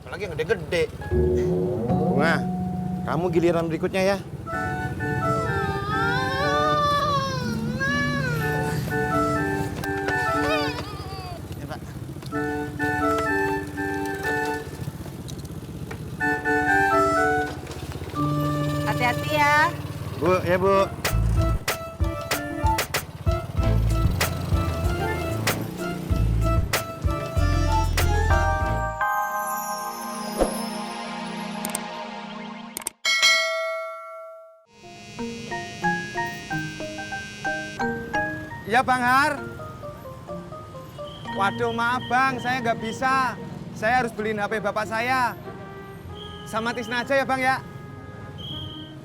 apalagi yang gede-gede. Bunga, kamu giliran berikutnya ya. Ya, Pak. Hati-hati ya. Bu, ya Bu. Iya Bang Har. Waduh maaf Bang, saya nggak bisa. Saya harus beliin HP bapak saya. Sama Tisna aja ya Bang ya.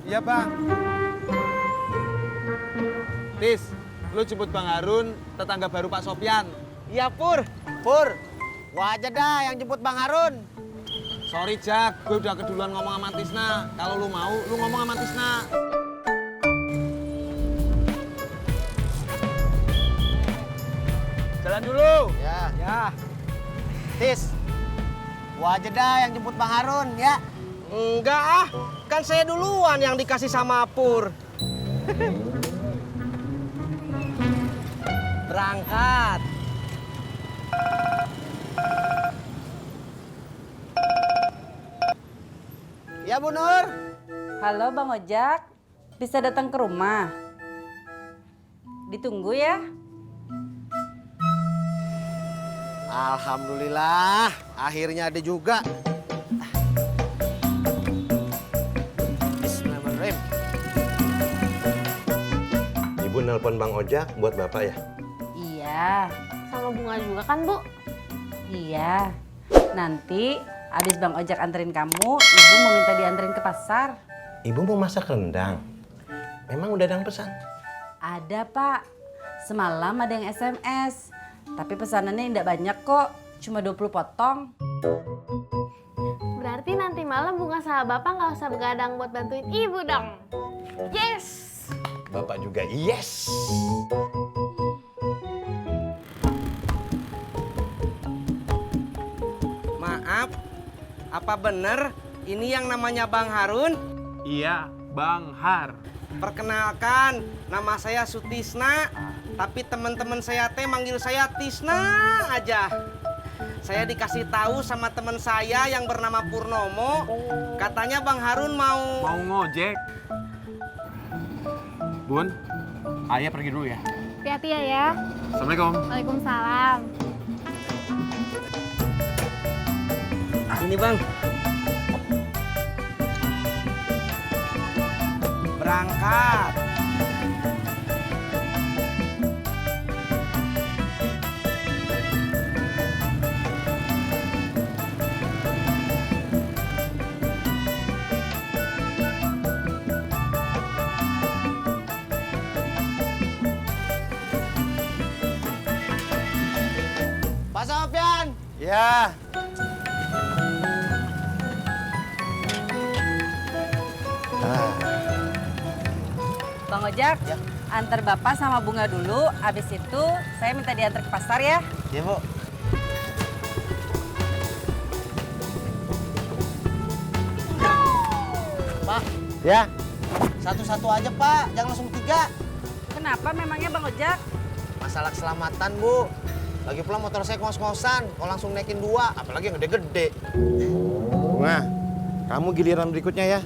Iya Bang. Tis, lu jemput Bang Harun, tetangga baru Pak Sopyan. Iya Pur. Pur, gua aja dah yang jemput Bang Harun. Sorry Jack, gue udah keduluan ngomong sama Tisna. Kalau lu mau, lu ngomong sama Tisna. Jalan dulu. Ya. Ya. Tis, gua aja dah yang jemput Bang Harun ya. Enggak ah, kan saya duluan yang dikasih sama Pur. Berangkat. Ya Bu Nur. Halo Bang Ojak, bisa datang ke rumah? Ditunggu ya. Alhamdulillah, akhirnya ada juga. Bismillahirrahmanirrahim. Ibu nelpon Bang Ojak buat Bapak ya? Iya, Sama bunga juga kan, Bu? iya. Nanti abis Bang Ojak anterin kamu, Ibu mau minta dianterin ke pasar. Ibu mau masak rendang? Memang udah ada yang pesan? Ada Pak, semalam ada yang SMS. Tapi pesanannya tidak banyak kok, cuma 20 potong. Berarti nanti malam bunga sama Bapak nggak usah begadang buat bantuin Ibu dong. Yes! Bapak juga yes! Maaf, apa bener ini yang namanya Bang Harun? Iya, Bang Har. Perkenalkan, nama saya Sutisna, tapi teman-teman saya teh manggil saya Tisna aja. Saya dikasih tahu sama teman saya yang bernama Purnomo, katanya Bang Harun mau ngojek. Bun, ayah pergi dulu ya. Hati-hati ya. Assalamualaikum. Waalaikumsalam. ini Bang. Berangkat. Pak Sopyan. Ya. Bang Ojak, antar Bapak sama Bunga dulu, abis itu saya minta diantar ke pasar ya. Ya Bu. Pak, Ya. satu-satu aja Pak, jangan langsung 3. Kenapa memangnya Bang Ojak? Masalah keselamatan Bu. Lagi pula motor saya ngos-ngosan, kalau langsung naikin 2, apalagi yang gede-gede. Bunga, kamu giliran berikutnya ya.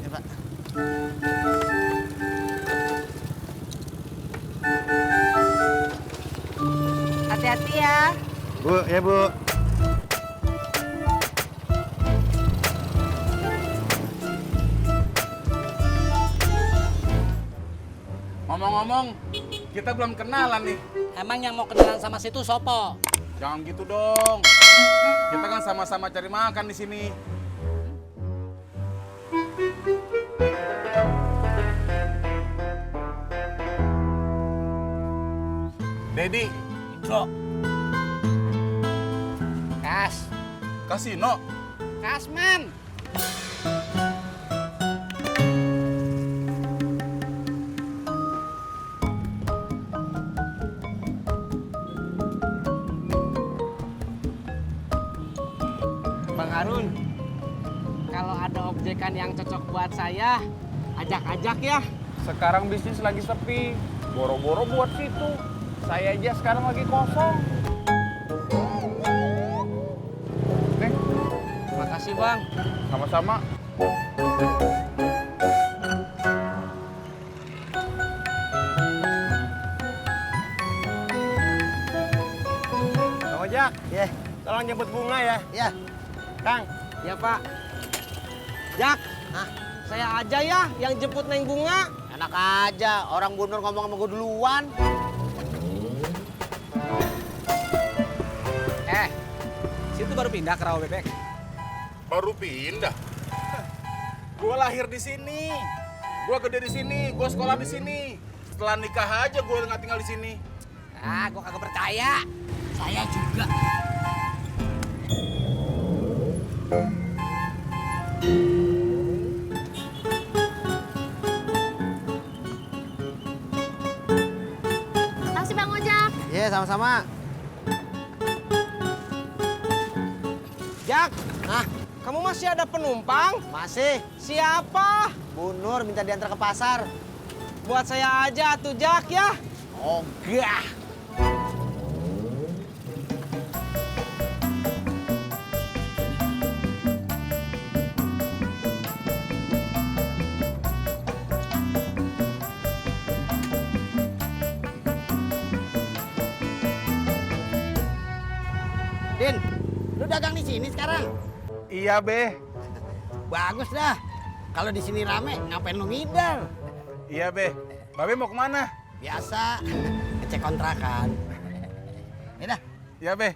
Ya Pak. Hati-hati ya. Bu, ya Bu. Ngomong-ngomong, kita belum kenalan nih. Emang yang mau kenalan sama situ sopo? Jangan gitu dong. Kita kan sama-sama cari makan di sini. Dedi, Indro. Kas. Kasino. Kasman. Harun, kalau ada objekan yang cocok buat saya, ajak-ajak ya. Sekarang bisnis lagi sepi. Boro-boro buat situ. Saya aja sekarang lagi kosong. Nih, Makasih bang. sama-sama. Bang Ojak, Ya, tolong jemput bunga ya. ya. Kang, Ya pak. Jak, saya aja ya yang jemput Neng Bunga. Enak aja, orang Bu Nur ngomong sama gue duluan. Situ baru pindah ke rawa bebek. Baru pindah. Gue lahir di sini. Gue gede di sini. Gue sekolah di sini. Setelah nikah aja gue nggak tinggal di sini. Ah, gua kagak percaya. Saya juga. Makasih Bang Ojak. Iya, sama-sama. Jak, kamu masih ada penumpang? Masih, Siapa? Bu Nur minta diantar ke pasar. Buat saya aja tuh Jak ya. Ogah. Din, lu dagang di sini sekarang? Iya, Be. Bagus dah. Kalau di sini rame, ngapain lu ngidar? Iya, Be. Babe mau kemana? Biasa, ngecek kontrakan. Ya dah. Iya, Be.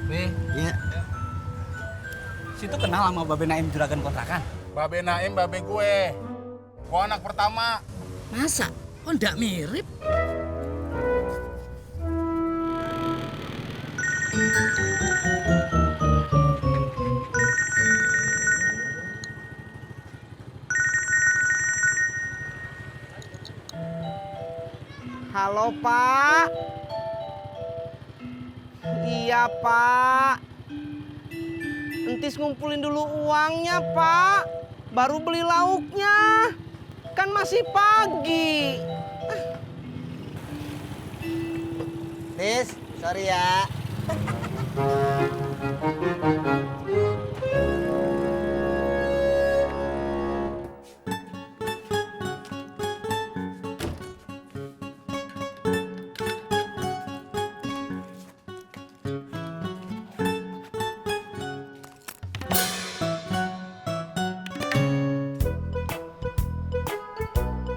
Be, ya. Situ kenal sama Babe Naim juragan kontrakan? Babe Naim, babe gue. Gue anak pertama. Masa? Kok ndak mirip? Halo Pak. Iya Pak. Entis ngumpulin dulu uangnya Pak. Baru beli lauknya. Kan masih pagi. Tis, sorry ya.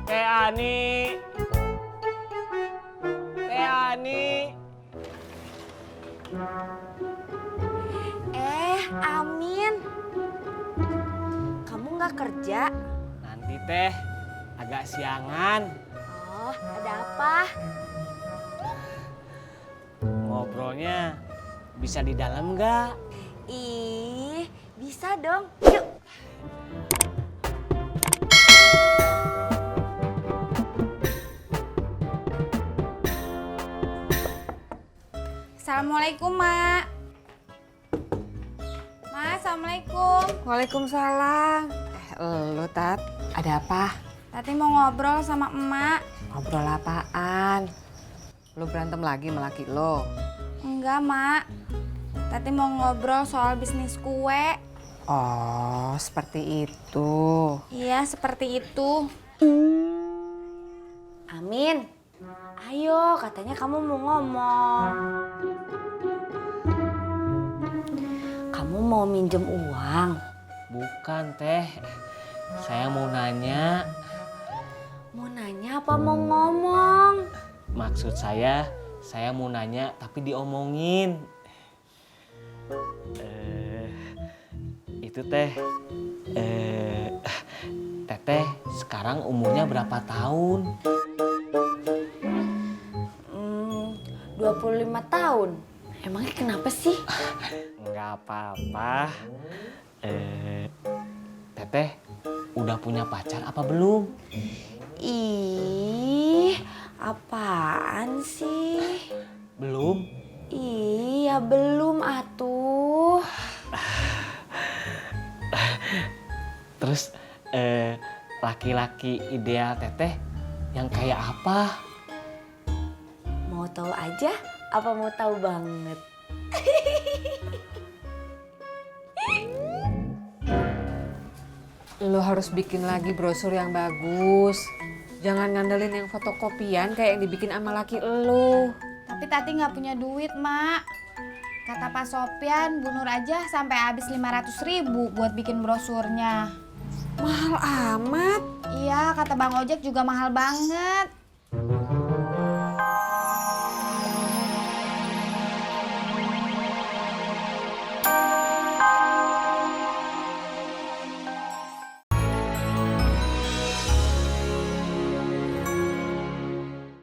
Teh Ani. Teh Ani. Amin. Kamu nggak kerja? Nanti teh agak siangan. Oh, ada apa? Ngobrolnya bisa di dalam nggak? Ih, bisa dong. Yuk. Assalamualaikum, Mak. Mak, Assalamualaikum. Waalaikumsalam. Lu Tat, ada apa? Tati mau ngobrol sama emak. Ngobrol apaan? Lu berantem lagi sama laki lo? Enggak, Mak. Tati mau ngobrol soal bisnis kue. Oh, seperti itu. Iya, seperti itu. Amin. Ayo, katanya kamu mau ngomong. Kamu mau minjem uang? Bukan teh. Saya mau nanya. Mau nanya apa mau ngomong? Maksud saya mau nanya tapi diomongin. Itu teh. Teteh sekarang umurnya berapa tahun? 25 tahun. Emangnya kenapa sih? Nggak apa-apa. Teteh udah punya pacar apa belum? Ih, apaan sih? Belum? Iya, belum atuh. laki-laki ideal teteh yang kayak apa? Mau tahu aja apa mau tahu banget? Lo harus bikin lagi brosur yang bagus. Jangan ngandelin yang fotokopian kayak yang dibikin sama laki lo. Tapi Tati nggak punya duit, Mak. Kata Pak Sopyan, Bu Nur aja sampai habis 500.000 buat bikin brosurnya. Mahal amat. Iya, kata Bang Ojek juga mahal banget.